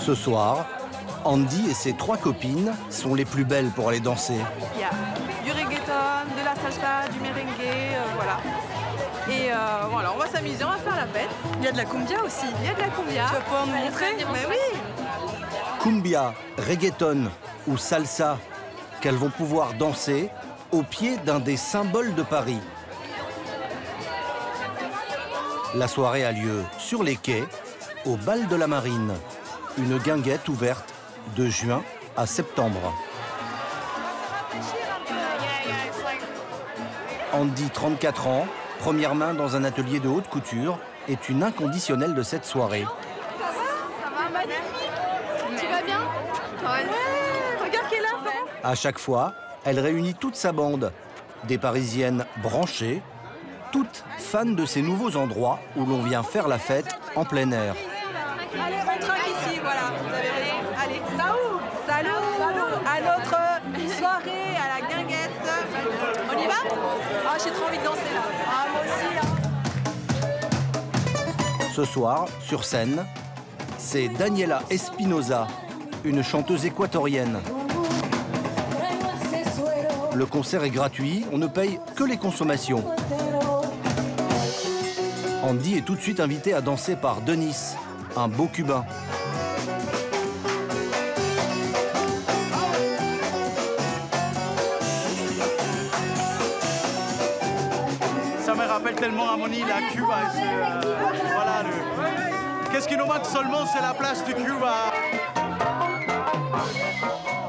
Ce soir, Andy et ses 3 copines sont les plus belles pour aller danser. Il y a du reggaeton, de la salsa, du merengue, voilà. Et voilà, on va s'amuser, on va faire la fête. Il y a de la cumbia aussi. Il y a de la cumbia. Tu vas pouvoir nous montrer? Mais oui. Cumbia, reggaeton ou salsa, qu'elles vont pouvoir danser au pied d'un des symboles de Paris. La soirée a lieu sur les quais, au bal de la Marine, une guinguette ouverte de juin à septembre. Andy, 34 ans, première main dans un atelier de haute couture, est une inconditionnelle de cette soirée. Ça va, magnifique. Tu vas bien? Ouais, regarde qui est là, Florence. À chaque fois, elle réunit toute sa bande, des Parisiennes branchées, toutes fans de ces nouveaux endroits où l'on vient faire la fête en plein air. Allez, on traque ici, voilà, vous avez raison. Allez, salut, à notre soirée, à la guinguette. On y va? Ah, j'ai trop envie de danser là. Ah, moi aussi. Ce soir, sur scène, c'est Daniela Espinosa, une chanteuse équatorienne. Le concert est gratuit, on ne paye que les consommations. Andy est tout de suite invité à danser par Denis, un beau cubain. Ça me rappelle tellement Amoni, la Cuba. Voilà, qu'est-ce qui nous manque seulement, c'est la place de Cuba.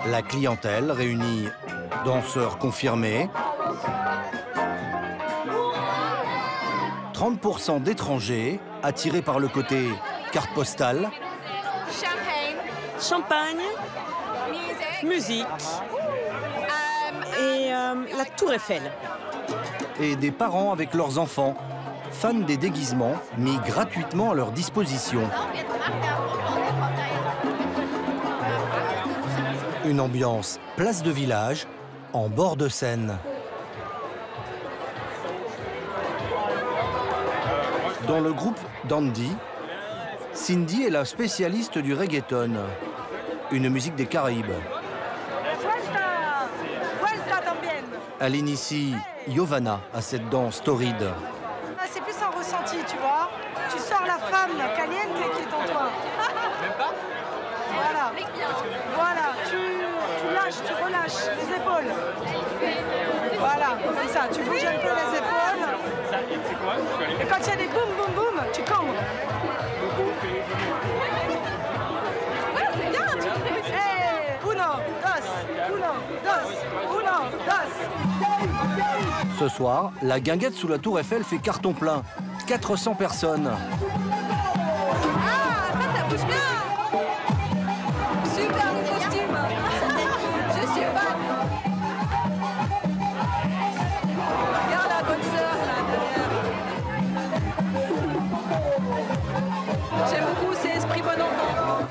La clientèle réunit danseurs confirmés, 30% d'étrangers attirés par le côté carte postale, Champagne, musique et la Tour Eiffel. et des parents avec leurs enfants, fans des déguisements mis gratuitement à leur disposition. Une ambiance place de village, en bord de Seine. Dans le groupe d'Andy, Cindy est la spécialiste du reggaeton, une musique des Caraïbes. Elle initie Giovanna à cette danse torride. C'est plus un ressenti, tu vois. Tu sors la femme caliente qui est en toi. Voilà. Voilà. Tu lâches, tu relâches les épaules. Voilà, comme ça. Tu bouges un peu les épaules. Et quand il y a des boum, boum, boum, tu cambres. Voilà, c'est bien, tu fais. Hey, uno, dos. Ce soir, la guinguette sous la Tour Eiffel fait carton plein. 400 personnes. Ah, ça bouge bien. Super le costume. Je suis fan. Regarde la bonne sœur là derrière. J'aime beaucoup, c'est esprit bon enfant.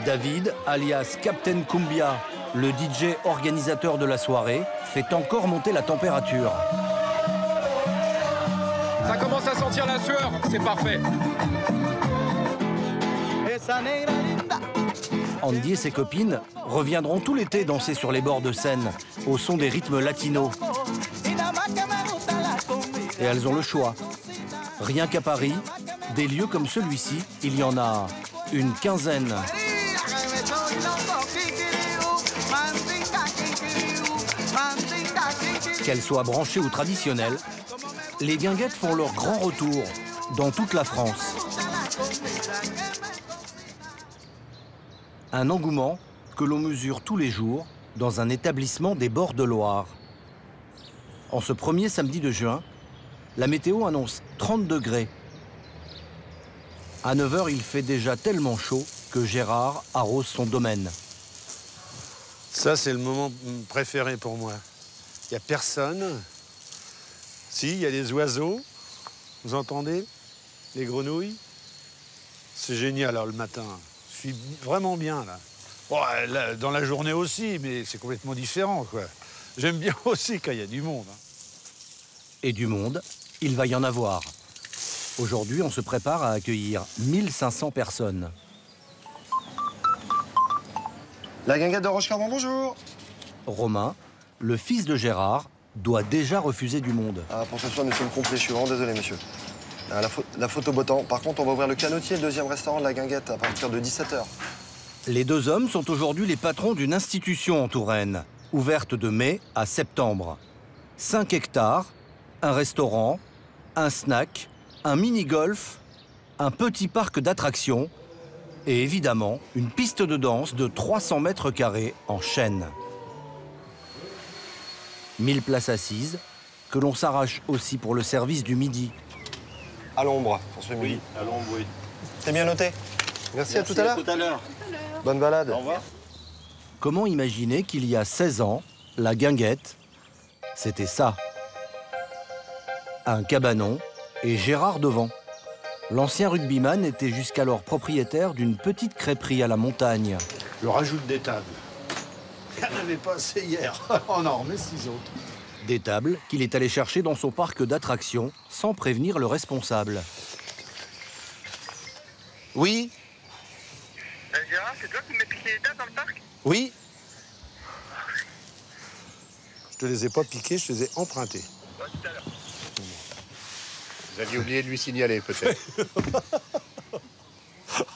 David, alias Captain Cumbia, le DJ organisateur de la soirée, fait encore monter la température. Ça commence à sentir la sueur, c'est parfait. Andy et ses copines reviendront tout l'été danser sur les bords de Seine, au son des rythmes latinos. Et elles ont le choix. Rien qu'à Paris, des lieux comme celui-ci, il y en a une quinzaine. Qu'elles soient branchées ou traditionnelles, les guinguettes font leur grand retour dans toute la France. Un engouement que l'on mesure tous les jours dans un établissement des bords de Loire. En ce premier samedi de juin, la météo annonce 30 degrés. À 9 h, il fait déjà tellement chaud que Gérard arrose son domaine. Ça, c'est le moment préféré pour moi. Il n'y a personne. Si, il y a des oiseaux. Vous entendez? Les grenouilles. C'est génial, alors, le matin. Je suis vraiment bien, là. Bon, là, dans la journée aussi, mais c'est complètement différent, quoi. J'aime bien aussi quand il y a du monde. Et du monde, il va y en avoir. Aujourd'hui, on se prépare à accueillir 1500 personnes. La guinguette de Rochecorbon, bonjour. Romain, le fils de Gérard, doit déjà refuser du monde. Ah, pour ce soir, nous sommes complets. Je suis vraiment désolé, monsieur. Ah, la photo beau temps. Par contre, on va ouvrir le canotier, le deuxième restaurant de la guinguette, à partir de 17 h. Les deux hommes sont aujourd'hui les patrons d'une institution en Touraine, ouverte de mai à septembre. 5 hectares, un restaurant, un snack, un mini-golf, un petit parc d'attractions et évidemment une piste de danse de 300 mètres carrés en chêne. 1000 places assises, que l'on s'arrache aussi pour le service du midi. À l'ombre, pour ce midi. Oui, à l'ombre, oui. C'est bien noté. Merci, à tout à l'heure. À tout à l'heure. Bonne balade. Au revoir. Comment imaginer qu'il y a 16 ans, la guinguette, c'était ça. Un cabanon et Gérard devant. L'ancien rugbyman était jusqu'alors propriétaire d'une petite crêperie à la montagne. Je rajoute des tables. Il n'y en avait pas assez hier. On en remet 6 autres. Des tables qu'il est allé chercher dans son parc d'attractions sans prévenir le responsable. Oui. Gérard, c'est toi qui m'as piqué les tables dans le parc? Oui. Je te les ai pas piqués, je te les ai empruntés. Ouais, tout à l'heure. Vous aviez oublié de lui signaler, peut-être.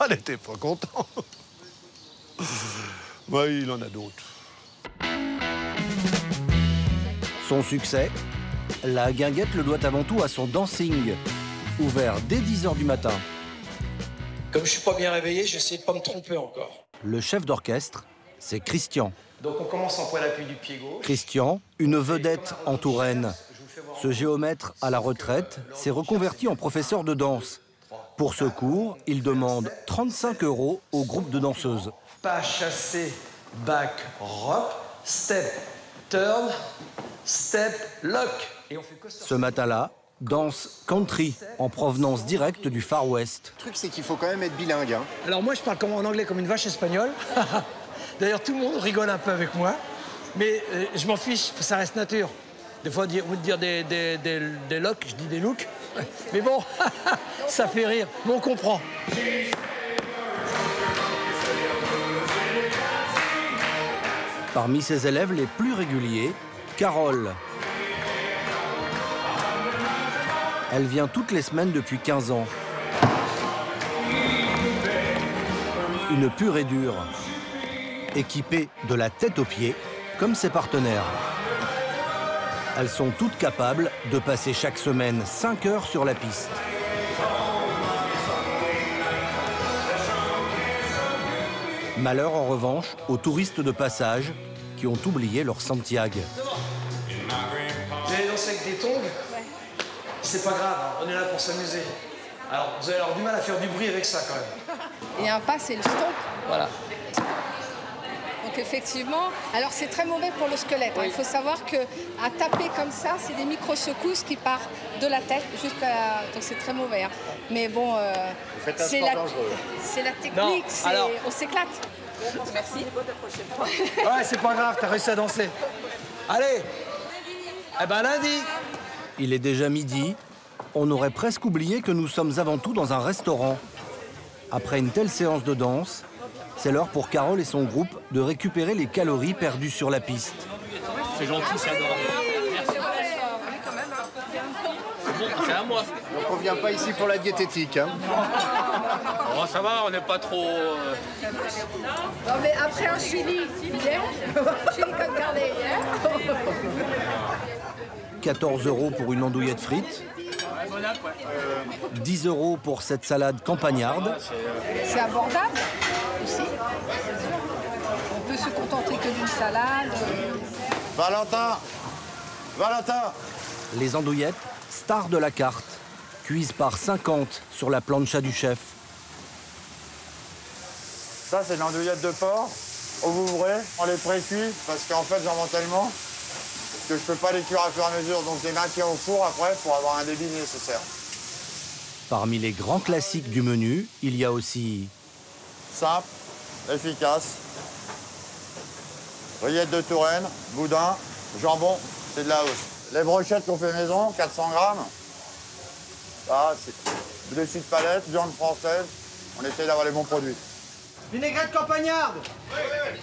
Elle n'était pas content. Oui, il en a d'autres. Son succès, la guinguette le doit avant tout à son dancing, ouvert dès 10 h du matin. Comme je suis pas bien réveillé, j'essaie de pas me tromper encore. Le chef d'orchestre, c'est Christian. Donc on commence en point d'appui du pied gauche. Christian, une vedette en Touraine. Ce géomètre à la retraite s'est reconverti en professeur de danse. Pour ce cours, il demande 35 € au groupe de danseuses. Pas chassé, back, rock, step, turn, step, lock. Et on fait que ça. Ce matin-là, danse country en provenance directe du Far West. Le truc, c'est qu'il faut quand même être bilingue. Hein. Alors moi, je parle en anglais comme une vache espagnole. D'ailleurs, tout le monde rigole un peu avec moi. Mais je m'en fiche, ça reste nature. Des fois, au lieu de dire des locks, je dis des looks. Mais bon, ça fait rire. Mais on comprend. Parmi ses élèves les plus réguliers, Carole. Elle vient toutes les semaines depuis 15 ans. Une pure et dure, équipée de la tête aux pieds, comme ses partenaires. Elles sont toutes capables de passer chaque semaine 5 heures sur la piste. Malheur en revanche aux touristes de passage qui ont oublié leur Santiago. Vous allez danser avec des tongs? C'est pas grave, hein, on est là pour s'amuser. Alors, vous allez avoir du mal à faire du bruit avec ça, quand même. Il y a un pas, c'est le stomp. Voilà. Donc effectivement, alors c'est très mauvais pour le squelette. Hein. Il faut savoir qu'à taper comme ça, c'est des micro-secousses qui partent de la tête jusqu'à... Donc c'est très mauvais. Hein. Mais bon, c'est la technique, alors... on s'éclate. Merci. Ouais, c'est pas grave, t'as réussi à danser. Allez. Eh ben lundi. Il est déjà midi. On aurait presque oublié que nous sommes avant tout dans un restaurant. Après une telle séance de danse, c'est l'heure pour Carole et son groupe de récupérer les calories perdues sur la piste. C'est gentil, c'est adorable. C'est à moi. Donc on vient pas ici pour la diététique. Hein. Oh, ça va, on n'est pas trop... Non mais après un chili, hier, chili con carne hier. 14 € pour une andouillette frite. 10 € pour cette salade campagnarde. C'est abordable aussi. On peut se contenter que d'une salade. Valentin. Les andouillettes, stars de la carte, cuises par 50 sur la plancha du chef. Ça, c'est de l'andouillette de porc. Au Vouvray, on les pré-cuit parce qu'en fait, j'en vends tellement que je peux pas les cuire à fur et à mesure. Donc, je les maintiens au four après pour avoir un débit nécessaire. Parmi les grands classiques du menu, il y a aussi... Simple, efficace. Rillettes de Touraine, boudin, jambon, c'est de la hausse. Les brochettes qu'on fait maison, 400 grammes. Ça, dessus de palette, viande française. On essaie d'avoir les bons produits. Vinaigrette campagnarde.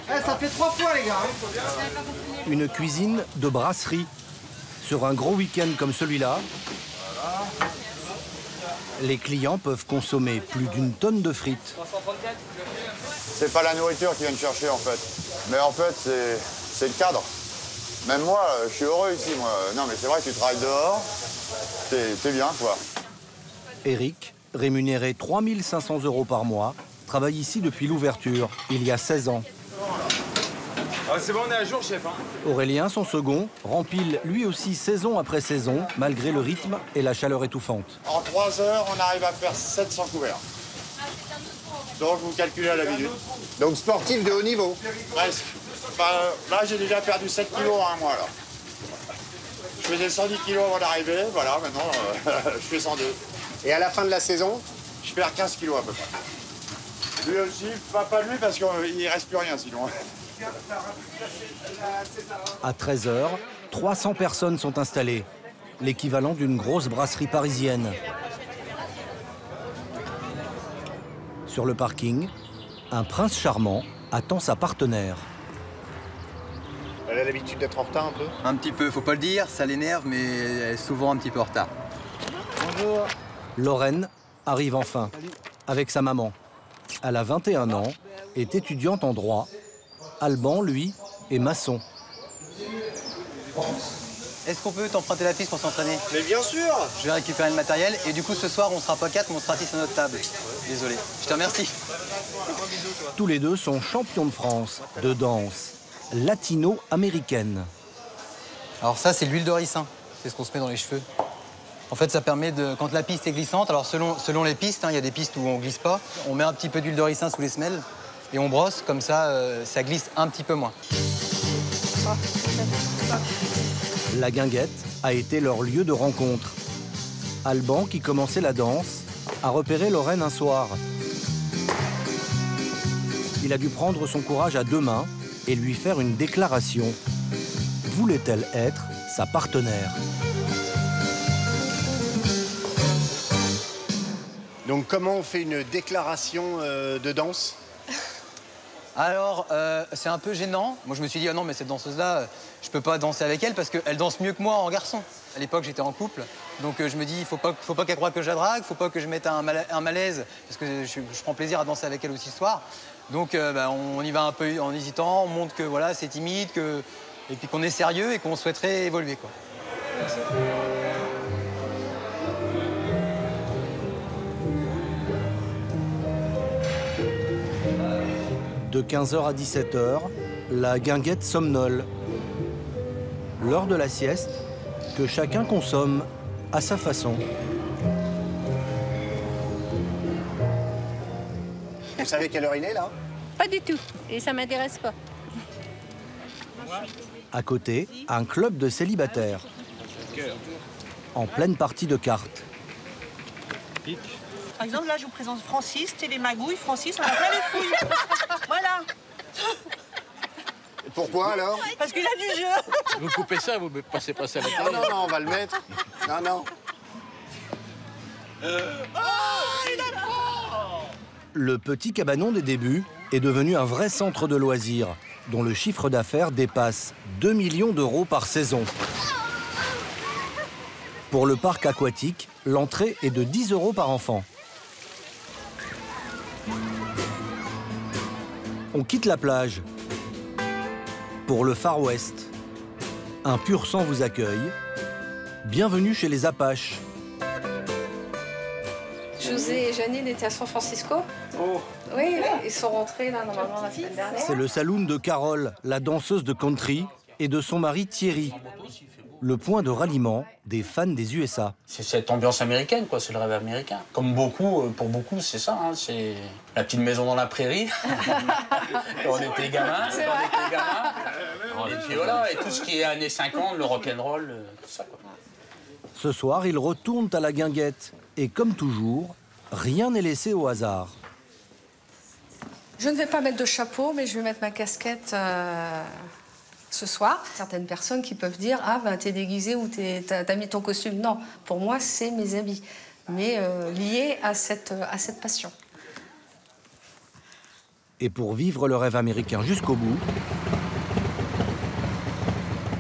Ça fait 3 fois, les gars. Une cuisine de brasserie. Sur un gros week-end comme celui-là, les clients peuvent consommer plus d'une tonne de frites. C'est pas la nourriture qu'ils viennent chercher, en fait. Mais en fait, c'est le cadre. Même moi, je suis heureux ici, moi. Non, mais c'est vrai que tu travailles dehors, t'es bien, quoi. Eric, rémunéré 3 500 € par mois, travaille ici depuis l'ouverture, il y a 16 ans. Ah, c'est bon, on est à jour, chef. Hein. Aurélien, son second, rempile lui aussi saison après saison, malgré le rythme et la chaleur étouffante. En 3 heures, on arrive à faire 700 couverts. Donc, vous calculez à la minute. Donc sportif de haut niveau. Presque. Enfin, là, j'ai déjà perdu 7 kilos en un mois, là. Je faisais 110 kilos avant d'arriver, voilà, maintenant, je fais 102. Et à la fin de la saison? Je perds 15 kilos à peu près. Lui aussi, pas lui, parce qu'il ne reste plus rien, sinon. À 13 h, 300 personnes sont installées, l'équivalent d'une grosse brasserie parisienne. Sur le parking, un prince charmant attend sa partenaire. Elle a l'habitude d'être en retard un peu? Un petit peu, faut pas le dire, ça l'énerve, mais elle est souvent un petit peu en retard. Bonjour. Lorraine arrive enfin, avec sa maman. Elle a 21 ans, est étudiante en droit. Alban, lui, est maçon. Est-ce qu'on peut t'emprunter la piste pour s'entraîner? Mais bien sûr! Je vais récupérer le matériel et du coup ce soir on sera pas 4 mais on sera 6 à notre table. Désolé. Je te remercie. Tous les deux sont champions de France de danse latino-américaine. Alors ça c'est l'huile de ricin, c'est ce qu'on se met dans les cheveux. En fait ça permet de, quand la piste est glissante, alors selon les pistes, il y a des pistes où on glisse pas, on met un petit peu d'huile de ricin sous les semelles et on brosse, comme ça ça glisse un petit peu moins. La guinguette a été leur lieu de rencontre. Alban, qui commençait la danse, a repéré Lorraine un soir. Il a dû prendre son courage à deux mains et lui faire une déclaration. Voulait-elle être sa partenaire? Donc comment on fait une déclaration de danse? Alors, c'est un peu gênant. Moi, je me suis dit, ah non, mais cette danseuse-là, je peux pas danser avec elle parce qu'elle danse mieux que moi en garçon. À l'époque, j'étais en couple, donc je me dis, il faut pas qu'elle croie que je la drague, faut pas que je mette un malaise, parce que je prends plaisir à danser avec elle aussi ce soir. Donc, on y va un peu en hésitant, on montre que voilà, c'est timide, et puis qu'on est sérieux et qu'on souhaiterait évoluer, quoi. Merci. De 15 h à 17 h, la guinguette somnole. L'heure de la sieste, que chacun consomme à sa façon. Vous savez quelle heure il est, là? Pas du tout, et ça m'intéresse pas. À côté, un club de célibataires. En pleine partie de cartes. Par exemple, là, je vous présente Francis, Télémagouille. Francis, on a plein les fouilles. Voilà. Pourquoi, alors? Parce qu'il a du jeu. Vous coupez ça, vous ne passez pas ça à la télé. Non, non, non, on va le mettre. Non, non. Le petit cabanon des débuts est devenu un vrai centre de loisirs, dont le chiffre d'affaires dépasse 2 millions d'euros par saison. Pour le parc aquatique, l'entrée est de 10 € par enfant. On quitte la plage pour le Far West. Un pur sang vous accueille. Bienvenue chez les Apaches. José et Janine étaient à San Francisco. Oh. Oui, ils sont rentrés là normalement la semaine dernière. C'est le saloon de Carole, la danseuse de country, et de son mari Thierry. Le point de ralliement des fans des USA. C'est cette ambiance américaine, quoi. C'est le rêve américain. Comme beaucoup, pour beaucoup, c'est ça. Hein. C'est la petite maison dans la prairie. Quand on était gamin. Et puis voilà, et tout ce qui est années 50, le rock'n'roll, tout ça, quoi. Ce soir, ils retournent à la guinguette. Et comme toujours, rien n'est laissé au hasard. Je ne vais pas mettre de chapeau, mais je vais mettre ma casquette ce soir. Certaines personnes qui peuvent dire « Ah, ben, t'es déguisé ou t'as mis ton costume ». Non, pour moi, c'est mes habits. mais liée à cette passion. Et pour vivre le rêve américain jusqu'au bout,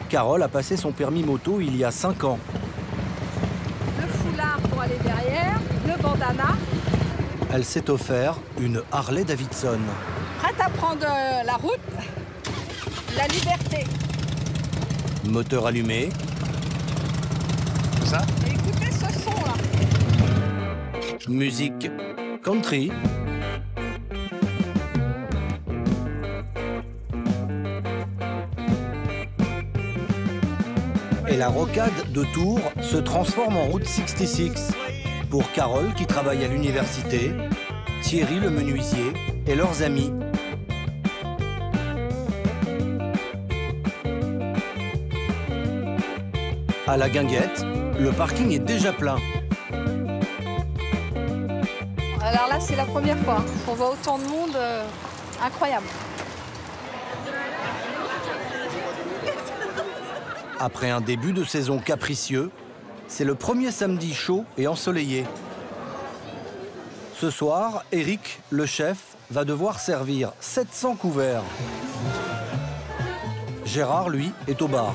Carole a passé son permis moto il y a 5 ans. Le foulard pour aller derrière, le bandana. Elle s'est offert une Harley Davidson. Prête à prendre la route, la liberté. Moteur allumé. Ça ? Écoutez ce son-là. Musique country. Et la rocade de Tours se transforme en route 66. Pour Carole, qui travaille à l'université, Thierry le menuisier et leurs amis. À la Guinguette, le parking est déjà plein. Alors là, c'est la première fois qu'on voit autant de monde, incroyable. Après un début de saison capricieux, c'est le premier samedi chaud et ensoleillé. Ce soir, Eric, le chef, va devoir servir 700 couverts. Gérard, lui, est au bar.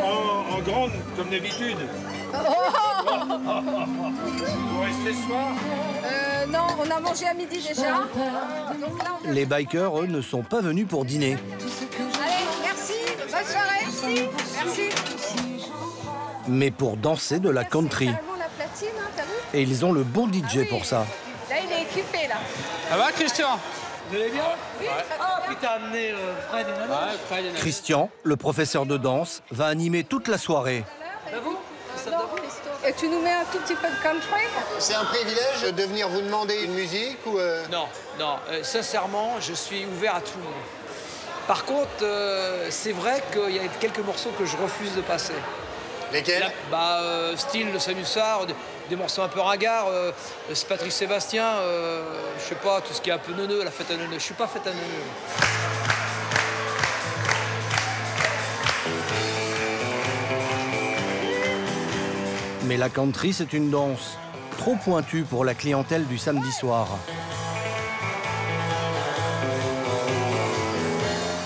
En grande, comme d'habitude. Vous restez ce soir? Non, on a mangé à midi déjà. Donc là, Les bikers, eux, ne sont pas venus pour dîner. Allez, merci, bonne soirée. Merci. Mais pour danser de la country. La platine, hein, t'as vu? Et ils ont le bon DJ pour ça. Là, il est équipé, là. Ça va, Christian? Vous allez bien? Oui, Ah, puis t'as amené Fred et Nana? Ouais, Fred et Nana. Christian, le professeur de danse, va animer toute la soirée. Et tu nous mets un tout petit peu de country? C'est un privilège de venir vous demander une musique ou... Non, sincèrement, je suis ouvert à tout le monde. Par contre, c'est vrai qu'il y a quelques morceaux que je refuse de passer. Lesquels? Style le Salut Sarr, des morceaux un peu ringards, c'est Patrice Sébastien, je sais pas, tout ce qui est un peu neuneux, la fête à neuneux. Je suis pas fête à neuneux. Mais la country, c'est une danse trop pointue pour la clientèle du samedi soir.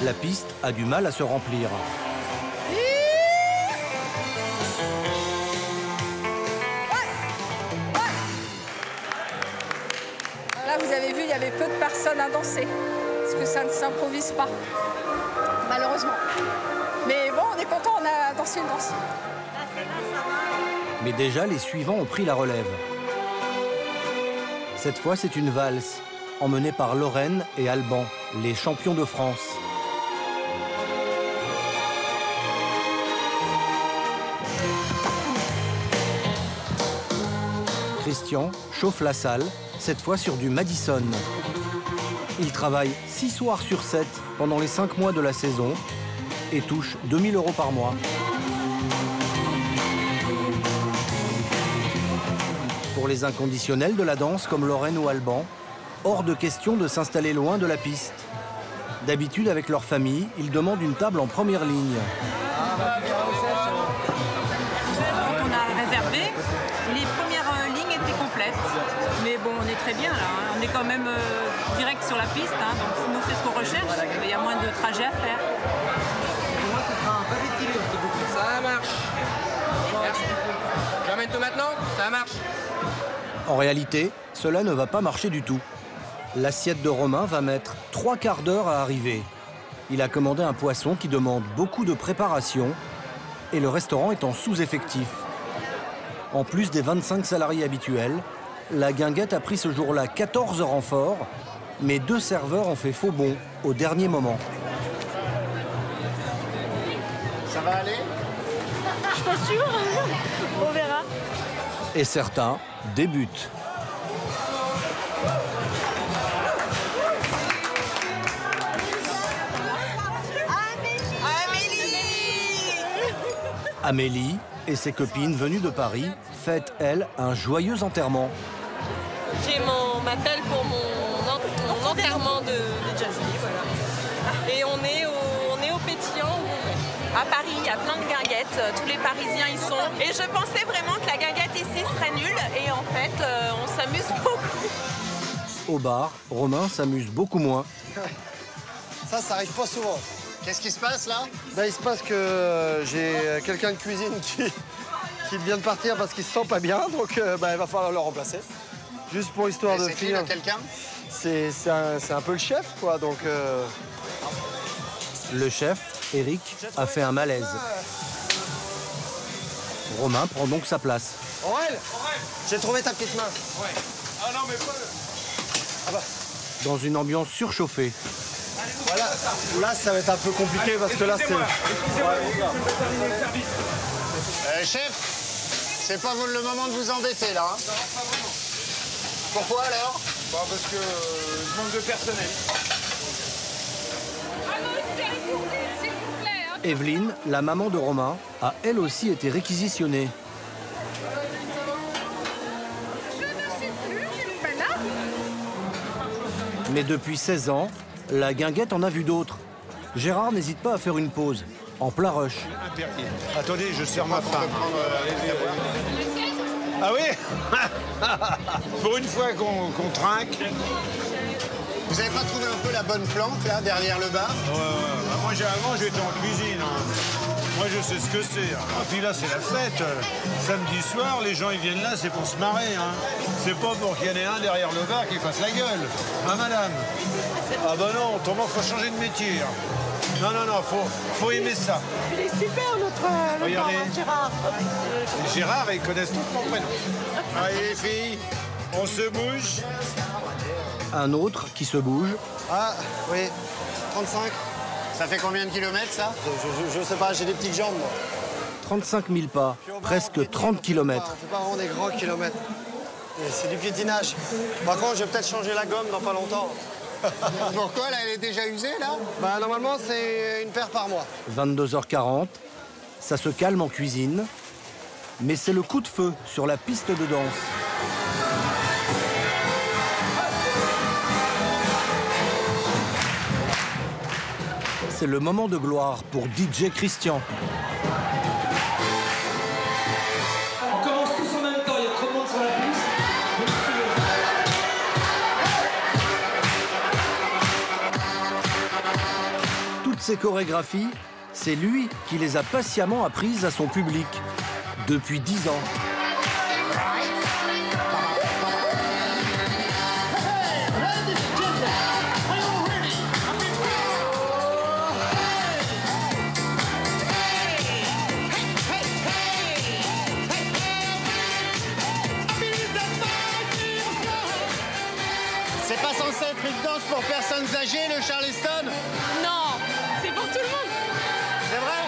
La piste a du mal à se remplir. Là, vous avez vu, il y avait peu de personnes à danser. Parce que ça ne s'improvise pas, malheureusement. Mais bon, on est content, on a dansé une danse. Mais déjà, les suivants ont pris la relève. Cette fois, c'est une valse, emmenée par Lorraine et Alban, les champions de France. Christian chauffe la salle, cette fois sur du Madison. Il travaille 6 soirs sur 7 pendant les 5 mois de la saison et touche 2 000 € par mois. Pour les inconditionnels de la danse comme Lorraine ou Alban, hors de question de s'installer loin de la piste. D'habitude, avec leur famille, ils demandent une table en première ligne. Quand on a réservé, les premières lignes étaient complètes. Mais bon, on est très bien là, hein. On est quand même direct sur la piste, hein. Donc nous, c'est ce qu'on recherche. Il y a moins de trajets à faire. Pour moi, ce sera un pavé stylé aussi beaucoup. Ça marche. Merci. J'emmène tout maintenant? Ça marche. En réalité, cela ne va pas marcher du tout. L'assiette de Romain va mettre 3 quarts d'heure à arriver. Il a commandé un poisson qui demande beaucoup de préparation et le restaurant est en sous-effectif. En plus des 25 salariés habituels, la Guinguette a pris ce jour-là 14 renforts, mais 2 serveurs ont fait faux bond au dernier moment. Ça va aller? Je suis pas sûre. On verra. Et certains débutent. Amélie et ses copines venues de Paris fêtent, elles, un joyeux enterrement. J'ai ma pelle pour mon enterrement de Jasmine, voilà. Et on est au Pétillant, à Paris, il y a plein de guinguettes, tous les Parisiens y sont. Et je pensais vraiment que la guinguette ici en fait, on s'amuse beaucoup. Au bar, Romain s'amuse beaucoup moins. Ça arrive pas souvent. Qu'est-ce qui se passe là? Ben, il se passe que j'ai quelqu'un de cuisine qui vient de partir parce qu'il se sent pas bien, donc il va falloir le remplacer. Juste pour histoire de finir. C'est quelqu'un? C'est un peu le chef, quoi, donc... Le chef, Eric, a fait un malaise. Romain prend donc sa place. Aurel, j'ai trouvé ta petite main. Ouais. Ah non, mais pas... Ah bah. Dans une ambiance surchauffée. Voilà, là ça va être un peu compliqué parce que là c'est... Chef, c'est pas le moment de vous embêter là. Hein. Pourquoi alors? Parce que je manque de personnel. Evelyne, la maman de Romain, a elle aussi été réquisitionnée. Mais depuis 16 ans, la guinguette en a vu d'autres. Gérard n'hésite pas à faire une pause, en plein rush. Attendez, je sers ma femme. Ah oui? Pour une fois qu'on trinque. Vous avez pas trouvé un peu la bonne planque là, derrière le bar? Ouais. Moi avant j'étais en cuisine. Hein. Moi je sais ce que c'est. Et puis là c'est la fête. Samedi soir, les gens ils viennent là, c'est pour se marrer. Hein. C'est pas pour qu'il y en ait un derrière le bar qui fasse la gueule. Hein madame? Ah bah non, autrement faut changer de métier. Hein. Non, faut aimer ça. Il est super notre Regardez. bar, Gérard. Gérard, ils connaissent tous mon prénom. Allez les filles, on se bouge. Un autre qui se bouge. Ah, oui, 35. Ça fait combien de kilomètres ça? Je sais pas, j'ai des petites jambes moi. 35 000 pas, presque 30 km. C'est pas vraiment des grands kilomètres. C'est du piétinage. Par contre, je vais peut-être changer la gomme dans pas longtemps. Pourquoi là, elle est déjà usée là? Bah normalement c'est une paire par mois. 22h40, ça se calme en cuisine, mais c'est le coup de feu sur la piste de danse. C'est le moment de gloire pour DJ Christian. On commence tous en même temps, il y a trop de monde sur la piste. Toutes ces chorégraphies, c'est lui qui les a patiemment apprises à son public depuis 10 ans. C'est pas censé être une danse pour personnes âgées, le Charleston? Non, c'est pour tout le monde. C'est vrai?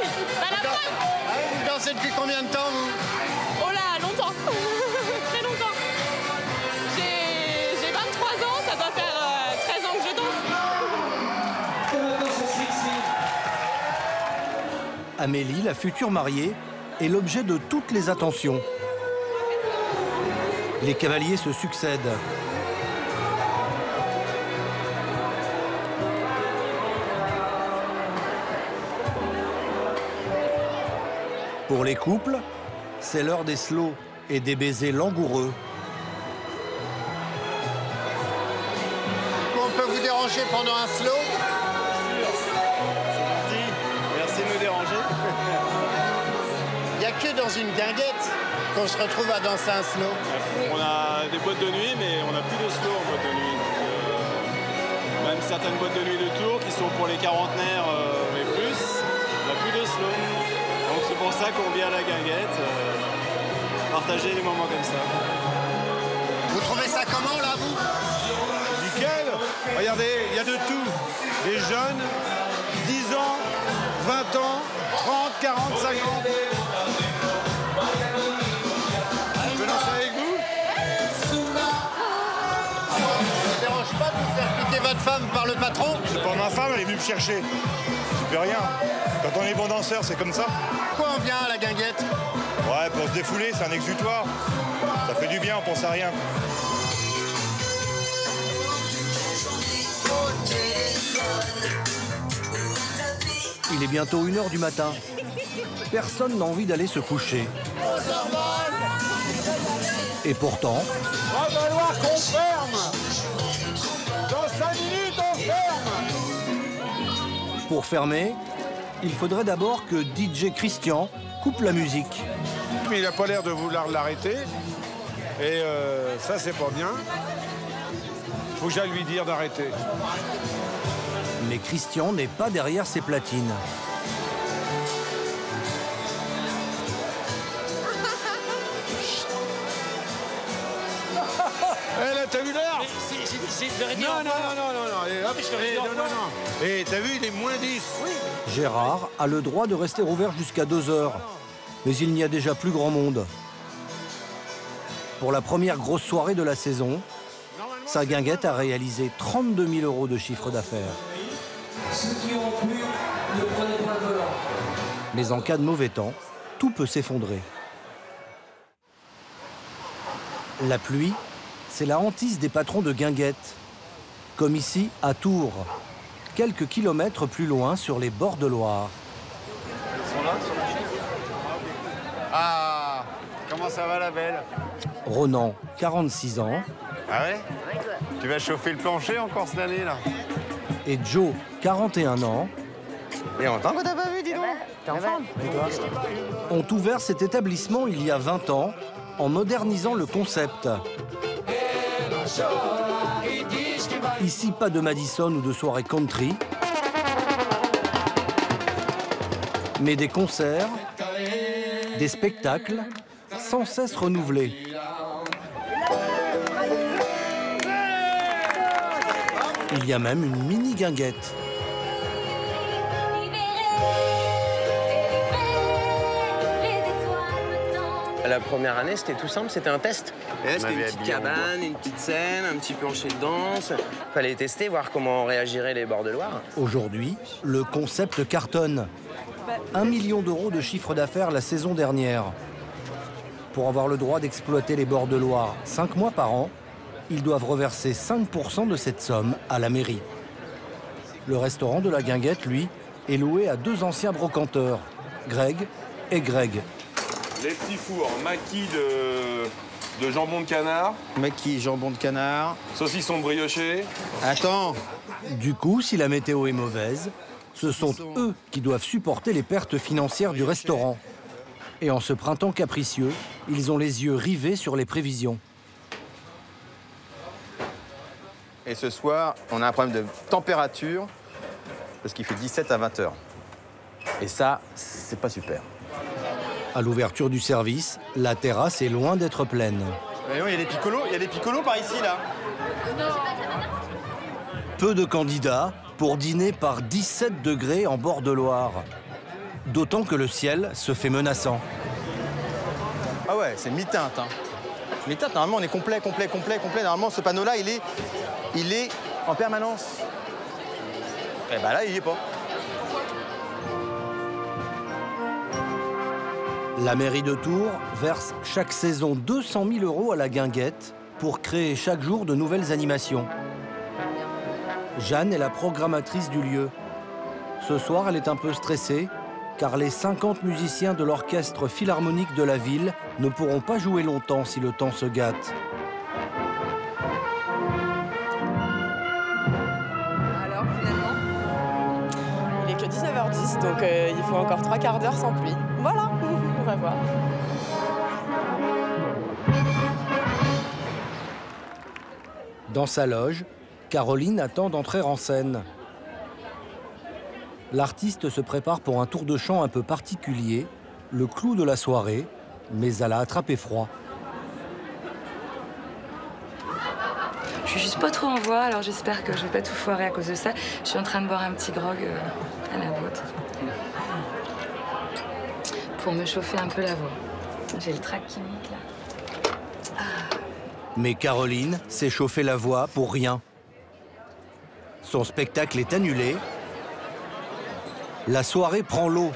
Oui, bah la preuve. Ah oui, vous dansez depuis combien de temps, vous? Oh là, longtemps. Très longtemps. J'ai 23 ans, ça doit faire 13 ans que je danse. Amélie, la future mariée, est l'objet de toutes les attentions. Les cavaliers se succèdent. Pour les couples, c'est l'heure des slows et des baisers langoureux. On peut vous déranger pendant un slow? Merci de nous déranger. Il n'y a que dans une guinguette qu'on se retrouve à danser un slow. On a des boîtes de nuit, mais on n'a plus de slow en boîte de nuit. Donc, même certaines boîtes de nuit de Tours qui sont pour les quarantenaires et plus, on n'a plus de slow. Donc c'est pour ça qu'on vient à la guinguette, partager des moments comme ça. Vous trouvez ça comment là, vous? Nickel. Regardez, il y a de tout. Les jeunes, 10 ans, 20 ans, 30, 40, 50. Je peux danser avec vous? Ça ne dérange pas de vous faire piquer votre femme par le patron? C'est pas ma femme, elle est venue me chercher. Je fais rien. Quand on est bon danseur, c'est comme ça. Pourquoi on vient à la guinguette? Ouais, pour se défouler, c'est un exutoire. Ça fait du bien, on pense à rien. Il est bientôt 1h du matin. Personne n'a envie d'aller se coucher. Et pourtant... Va falloir qu'on ferme. Dans 5 minutes, on ferme. Pour fermer, il faudrait d'abord que DJ Christian coupe la musique. Mais il n'a pas l'air de vouloir l'arrêter. Et ça, c'est pas bien. Faut que j'aille lui dire d'arrêter. Mais Christian n'est pas derrière ses platines. Eh là, t'as vu l'heure? Non. Eh, t'as vu, il est moins 10. Oui. Gérard a le droit de rester ouvert jusqu'à 2 heures. Mais il n'y a déjà plus grand monde. Pour la première grosse soirée de la saison, sa guinguette a réalisé 32 000 € de chiffre d'affaires. Ceux qui ont pu, ne prenez pas de volant. Mais en cas de mauvais temps, tout peut s'effondrer. La pluie, c'est la hantise des patrons de guinguettes. Comme ici, à Tours, quelques kilomètres plus loin sur les bords de Loire. Ah, comment ça va la belle? Ronan, 46 ans. Ah ouais? Tu vas chauffer le plancher encore cette année là? Et Joe, 41 ans. Et longtemps que t'as pas vu, dis donc. T'es en forme? Ont ouvert cet établissement il y a 20 ans en modernisant le concept. Ici, pas de Madison ou de soirée country, mais des concerts, des spectacles sans cesse renouvelés. Il y a même une mini-guinguette. La première année, c'était tout simple, c'était un test. C'était une petite cabane, une petite scène, un petit plancher de danse. Fallait tester, voir comment réagiraient les bords de Loire. Aujourd'hui, le concept cartonne. 1 million d'euros de chiffre d'affaires la saison dernière. Pour avoir le droit d'exploiter les bords de Loire 5 mois par an, ils doivent reverser 5% de cette somme à la mairie. Le restaurant de la Guinguette, lui, est loué à 2 anciens brocanteurs, Greg et Greg. Les petits fours, maquis de jambon de canard. Maquis, jambon de canard. Saucisson brioché. Attends. Du coup, si la météo est mauvaise, ce sont eux qui doivent supporter les pertes financières du restaurant. Et en ce printemps capricieux, ils ont les yeux rivés sur les prévisions. Et ce soir, on a un problème de température, parce qu'il fait 17 à 20 heures. Et ça, c'est pas super. À l'ouverture du service, la terrasse est loin d'être pleine. Il y a des piccolos par ici, là. Peu de candidats pour dîner par 17 degrés en bord de Loire. D'autant que le ciel se fait menaçant. Ah ouais, c'est mi-teinte. Hein. Mi-teinte, normalement, on est complet. Normalement, ce panneau-là, il est en permanence. Et ben là, il y est pas. La mairie de Tours verse chaque saison 200 000 € à la Guinguette pour créer chaque jour de nouvelles animations. Jeanne est la programmatrice du lieu. Ce soir, elle est un peu stressée, car les 50 musiciens de l'orchestre philharmonique de la ville ne pourront pas jouer longtemps si le temps se gâte. Alors, finalement, il est que 19h10, donc il faut encore 3 quarts d'heure sans pluie. Voilà, on va voir. Dans sa loge, Caroline attend d'entrer en scène. L'artiste se prépare pour un tour de chant un peu particulier, le clou de la soirée, mais elle a attrapé froid. Je suis juste pas trop en voix, alors j'espère que je vais pas tout foirer à cause de ça. Je suis en train de boire un petit grog à la vôtre. Pour me chauffer un peu la voix. J'ai le trac qui monte là. Mais Caroline s'est chauffé la voix pour rien. Son spectacle est annulé. La soirée prend l'eau.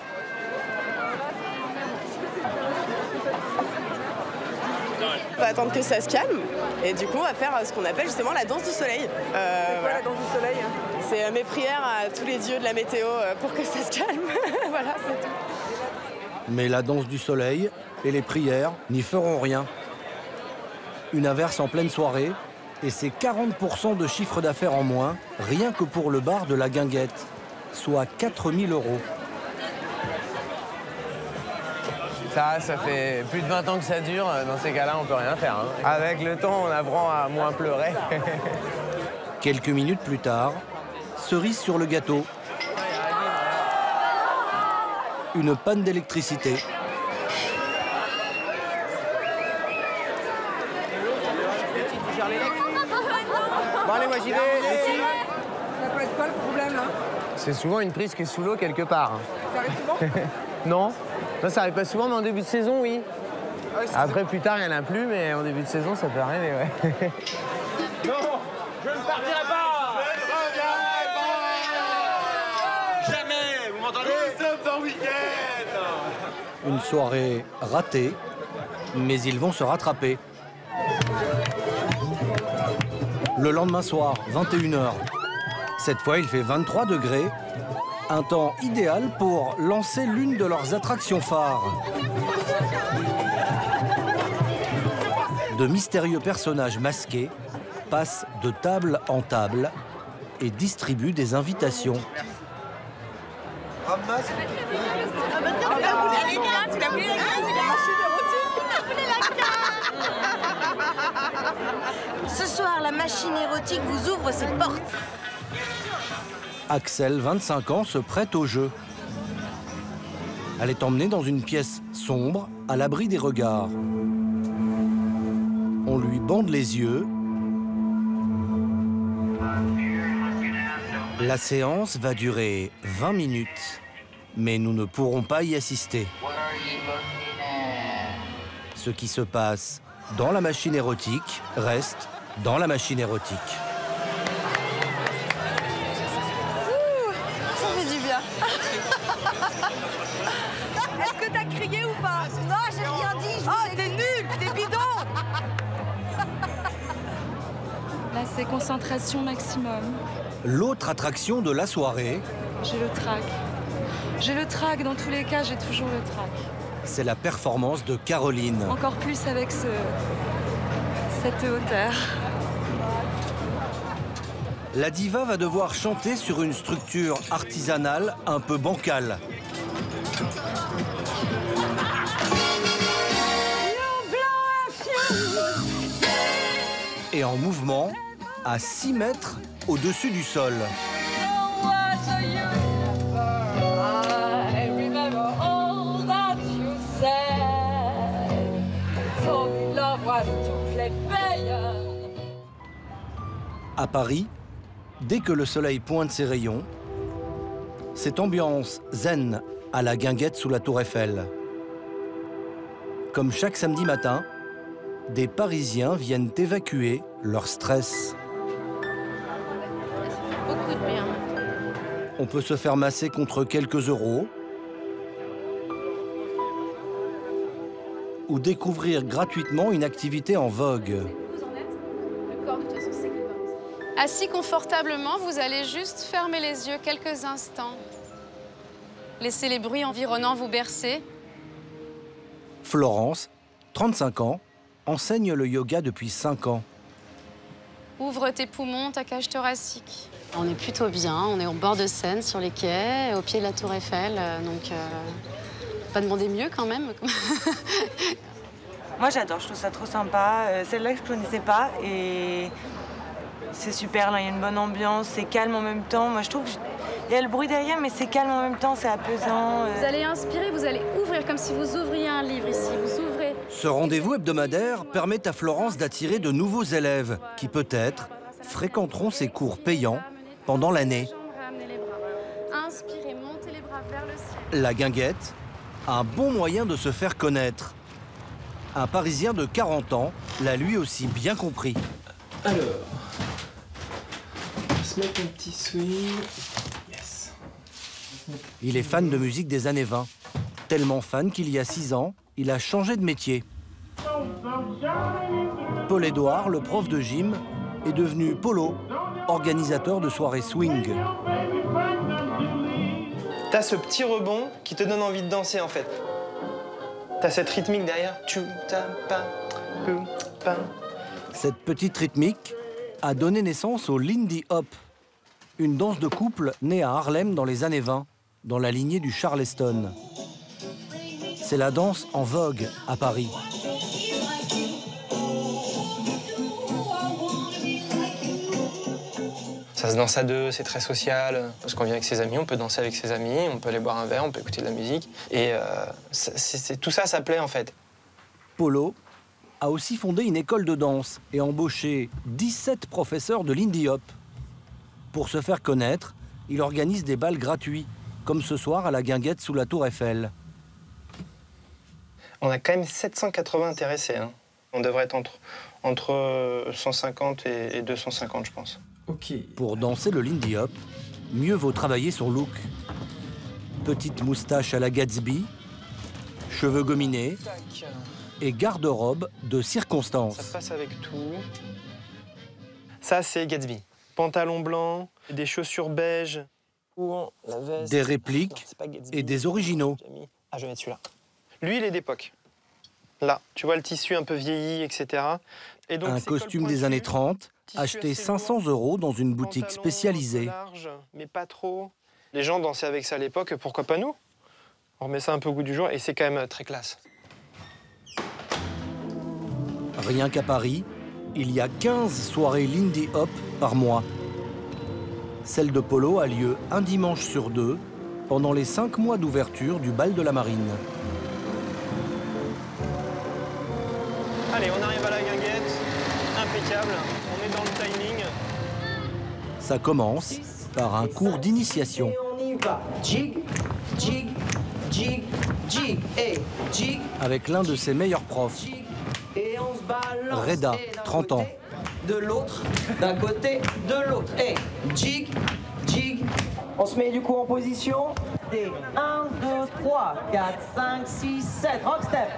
On va attendre que ça se calme et du coup on va faire ce qu'on appelle justement la danse du soleil. Voilà. La danse du soleil, hein. C'est mes prières à tous les dieux de la météo pour que ça se calme. Voilà, c'est tout. Mais la danse du soleil et les prières n'y feront rien. Une averse en pleine soirée et c'est 40% de chiffre d'affaires en moins, rien que pour le bar de la Guinguette, soit 4 000 €. Ça fait plus de 20 ans que ça dure. Dans ces cas-là, on peut rien faire. Hein. Avec le temps, on apprend à moins pleurer. Quelques minutes plus tard, cerise sur le gâteau. Une panne d'électricité. Bon, allez, moi j'y vais. Ça peut être quoi le problème là? C'est souvent une prise qui est sous l'eau quelque part. Ça arrive souvent? Non. Non, ça arrive pas souvent, mais en début de saison, oui. Ah oui, après, plus tard, il n'y en a plus, mais en début de saison, ça peut arriver, ouais. Non, je ne partirai pas. Jamais, vous m'entendez? Nous sommes en week-end. Une soirée ratée, mais ils vont se rattraper. Le lendemain soir, 21 h. Cette fois, il fait 23 degrés. Un temps idéal pour lancer l'une de leurs attractions phares. De mystérieux personnages masqués passent de table en table et distribuent des invitations. Ce soir, la machine érotique vous ouvre ses portes. Axel, 25 ans, se prête au jeu. Elle est emmenée dans une pièce sombre, à l'abri des regards. On lui bande les yeux. La séance va durer 20 minutes, mais nous ne pourrons pas y assister. Ce qui se passe dans la machine érotique reste dans la machine érotique. Ça fait du bien. Est-ce que t'as crié ou pas? Non, j'ai rien dit. Oh, t'es nul, t'es bidon. Là, c'est concentration maximum. L'autre attraction de la soirée, J'ai le trac. J'ai le trac, dans tous les cas, j'ai toujours le trac. c'est la performance de Caroline. Encore plus avec cette hauteur. La diva va devoir chanter sur une structure artisanale un peu bancale. Et en mouvement, à 6 mètres au-dessus du sol. À Paris, dès que le soleil pointe ses rayons, cette ambiance zen à la Guinguette sous la Tour Eiffel. Comme chaque samedi matin, des Parisiens viennent évacuer leur stress. Beaucoup de bien. On peut se faire masser contre quelques euros ou découvrir gratuitement une activité en vogue. Assis confortablement, vous allez juste fermer les yeux quelques instants. Laissez les bruits environnants vous bercer. Florence, 35 ans, enseigne le yoga depuis 5 ans. Ouvre tes poumons, ta cage thoracique. On est plutôt bien, on est au bord de Seine, sur les quais, au pied de la Tour Eiffel, donc pas demander mieux quand même. Moi j'adore, je trouve ça trop sympa. Celle-là que je connaissais pas et c'est super, là il y a une bonne ambiance, c'est calme en même temps. Moi je trouve qu'il y a le bruit derrière mais c'est calme en même temps, c'est apaisant. Vous allez inspirer, vous allez ouvrir comme si vous ouvriez un livre ici, vous ouvrez. Ce rendez-vous hebdomadaire permet à Florence d'attirer de nouveaux élèves qui peut-être fréquenteront ses cours payants pendant l'année. Inspirez, montez les bras vers le ciel. La Guinguette, un bon moyen de se faire connaître. Un Parisien de 40 ans l'a lui aussi bien compris. Alors, on va se mettre un petit swing. Yes. Il est fan de musique des années 20. Tellement fan qu'il y a 6 ans, il a changé de métier. Paul-Édouard, le prof de gym, est devenu Polo, organisateur de soirées swing. T'as ce petit rebond qui te donne envie de danser en fait. T'as cette rythmique derrière. Cette petite rythmique a donné naissance au Lindy Hop, une danse de couple née à Harlem dans les années 20, dans la lignée du Charleston. C'est la danse en vogue à Paris. Ça se danse à deux, c'est très social, parce qu'on vient avec ses amis, on peut danser avec ses amis, on peut aller boire un verre, on peut écouter de la musique. Et tout ça, ça plaît en fait. Polo a aussi fondé une école de danse et embauché 17 professeurs de Lindy Hop. Pour se faire connaître, il organise des bals gratuits, comme ce soir à la Guinguette sous la Tour Eiffel. On a quand même 780 intéressés. Hein. On devrait être entre 150 et 250, je pense. Pour danser le Lindy Hop, mieux vaut travailler son look. Petite moustache à la Gatsby, cheveux gominés et garde-robe de circonstance. Ça passe avec tout. Ça, c'est Gatsby. Pantalon blanc, des chaussures beige, la veste. Des répliques et des originaux. Ah, je vais mettre celui-là. Lui, il est d'époque. Là, tu vois le tissu un peu vieilli, etc. Et donc, un costume des années 30, acheté 500 € dans une boutique spécialisée. Large, mais pas trop. Les gens dansaient avec ça à l'époque, pourquoi pas nous? On remet ça un peu au goût du jour et c'est quand même très classe. Rien qu'à Paris, il y a 15 soirées Lindy Hop par mois. Celle de Polo a lieu un dimanche sur 2 pendant les 5 mois d'ouverture du bal de la Marine. Allez, on arrive à la Guinguette, impeccable, on est dans le timing. Ça commence par un cours d'initiation. On y va, jig, jig, jig, jig, et jig. Avec l'un de ses meilleurs profs, Et on se balance. Reda, 30 ans. De l'autre, d'un côté, de l'autre. Et jig, jig. On se met du coup en position. Des 1, 2, 3, 4, 5, 6, 7.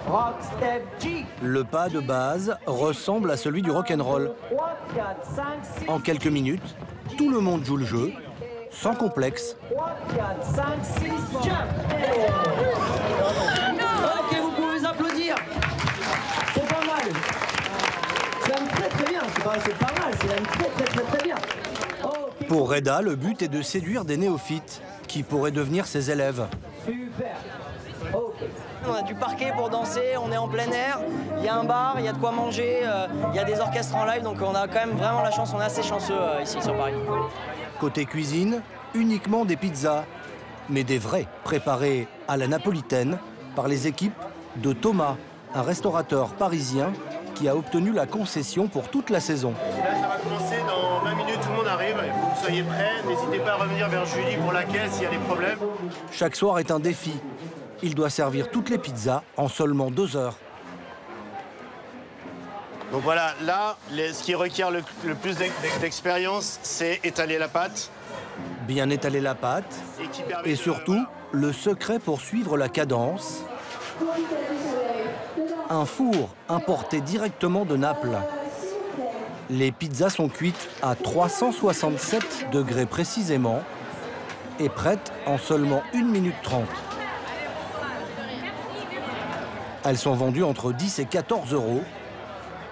Rock step, jig. Le pas de base ressemble à celui du rock'n'roll. 3, 4, 5, 6. En quelques minutes, tout le monde joue le jeu, sans complexe. 3, 4, 5, 6, jump. Ok, vous pouvez applaudir. C'est pas mal. C'est même très bien. C'est pas mal, c'est même très bien. Okay. Pour Reda, le but est de séduire des néophytes qui pourraient devenir ses élèves. Super. Okay. On a du parquet pour danser, on est en plein air, il y a un bar, il y a de quoi manger, il y a des orchestres en live, donc on a quand même vraiment la chance, on est assez chanceux ici sur Paris. Côté cuisine, uniquement des pizzas, mais des vraies, préparées à la napolitaine par les équipes de Thomas, un restaurateur parisien qui a obtenu la concession pour toute la saison. Là, ça va commencer dans 20 minutes, tout le monde arrive, il faut que vous soyez prêts. N'hésitez pas à revenir vers Julie pour la caisse s'il y a des problèmes. Chaque soir est un défi. Il doit servir toutes les pizzas en seulement 2 heures. Donc voilà, là, ce qui requiert le plus d'expérience, c'est étaler la pâte. Bien étaler la pâte et surtout, le secret pour suivre la cadence. Un four importé directement de Naples. Les pizzas sont cuites à 367 degrés précisément et prêtes en seulement 1 minute 30. Elles sont vendues entre 10 et 14 €.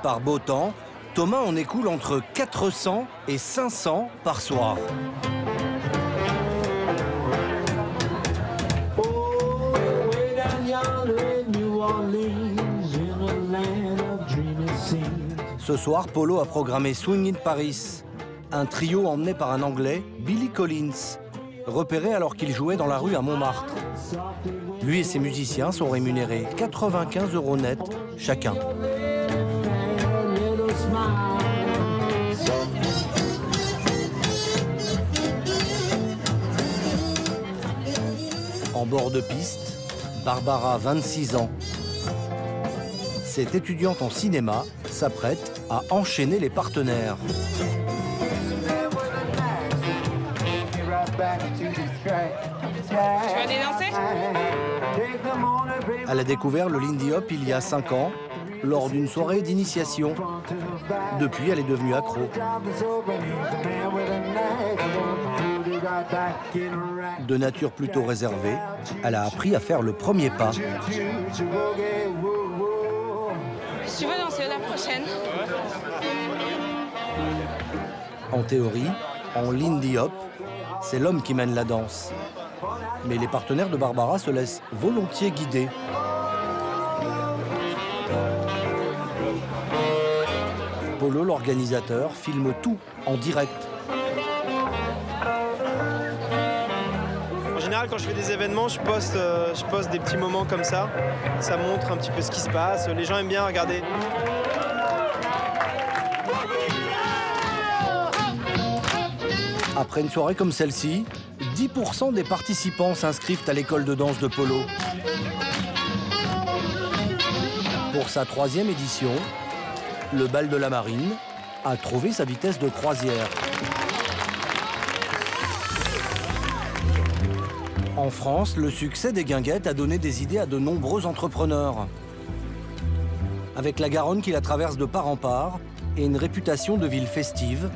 Par beau temps, Thomas en écoule entre 400 et 500 par soir. Ce soir, Polo a programmé Swing in Paris, un trio emmené par un Anglais, Billy Collins, repéré alors qu'il jouait dans la rue à Montmartre. Lui et ses musiciens sont rémunérés 95 € net chacun. En bord de piste, Barbara, 26 ans. Cette étudiante en cinéma s'apprête à enchaîner les partenaires. Tu vas aller danser? Elle a découvert le Lindy Hop il y a 5 ans, lors d'une soirée d'initiation. Depuis, elle est devenue accro. De nature plutôt réservée, elle a appris à faire le premier pas. Tu veux danser la prochaine? En théorie, en Lindy Hop, c'est l'homme qui mène la danse. Mais les partenaires de Barbara se laissent volontiers guider. Polo, l'organisateur, filme tout en direct. En général, quand je fais des événements, je poste des petits moments comme ça. Ça montre un petit peu ce qui se passe. Les gens aiment bien regarder. Après une soirée comme celle-ci, 10% des participants s'inscrivent à l'école de danse de Polo. Pour sa 3e édition, le bal de la Marine a trouvé sa vitesse de croisière. En France, le succès des guinguettes a donné des idées à de nombreux entrepreneurs. Avec la Garonne qui la traverse de part en part et une réputation de ville festive,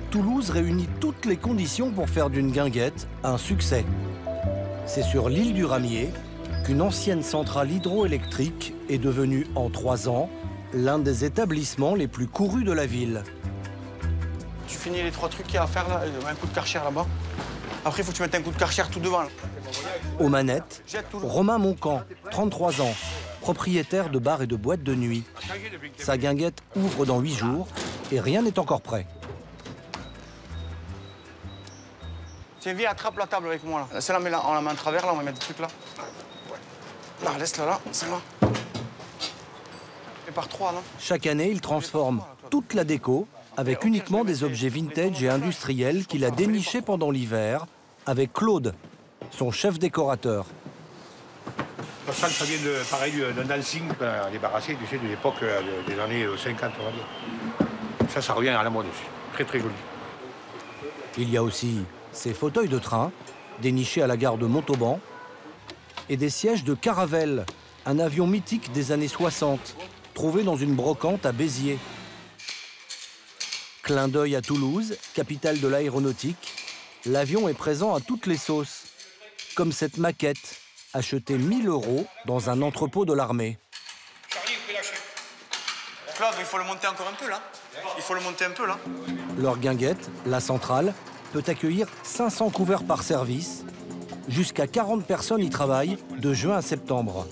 Toulouse réunit toutes les conditions pour faire d'une guinguette un succès. C'est sur l'île du Ramier qu'une ancienne centrale hydroélectrique est devenue en 3 ans l'un des établissements les plus courus de la ville. Tu finis les 3 trucs qu'il y a à faire là, un coup de Karcher là-bas. Après, il faut que tu mettes un coup de Karcher tout devant. Là. Aux manettes, Romain Moncan, 33 ans, propriétaire de bars et de boîtes de nuit. Sa guinguette ouvre dans 8 jours et rien n'est encore prêt. Tiens, viens, attrape la table avec moi là. Celle-là, on la met en travers là, on va mettre des trucs là. Là, laisse-la là, celle-là. Et par 3, non? Chaque année, il transforme toute la déco avec uniquement des objets vintage et industriels qu'il a dénichés pendant l'hiver avec Claude, son chef décorateur. Ça vient pareil d'un dancing débarrassé, tu sais, de l'époque des années 50, on va dire. Ça revient à la mode aussi. Très, très joli. Il y a aussi ces fauteuils de train, dénichés à la gare de Montauban, et des sièges de Caravelle, un avion mythique des années 60, trouvé dans une brocante à Béziers. Clin d'œil à Toulouse, capitale de l'aéronautique, l'avion est présent à toutes les sauces, comme cette maquette, achetée 1 000 € dans un entrepôt de l'armée. Claude, il faut le monter encore un peu là. Il faut le monter un peu là. Leur guinguette, la centrale, peut accueillir 500 couverts par service. Jusqu'à 40 personnes y travaillent de juin à septembre.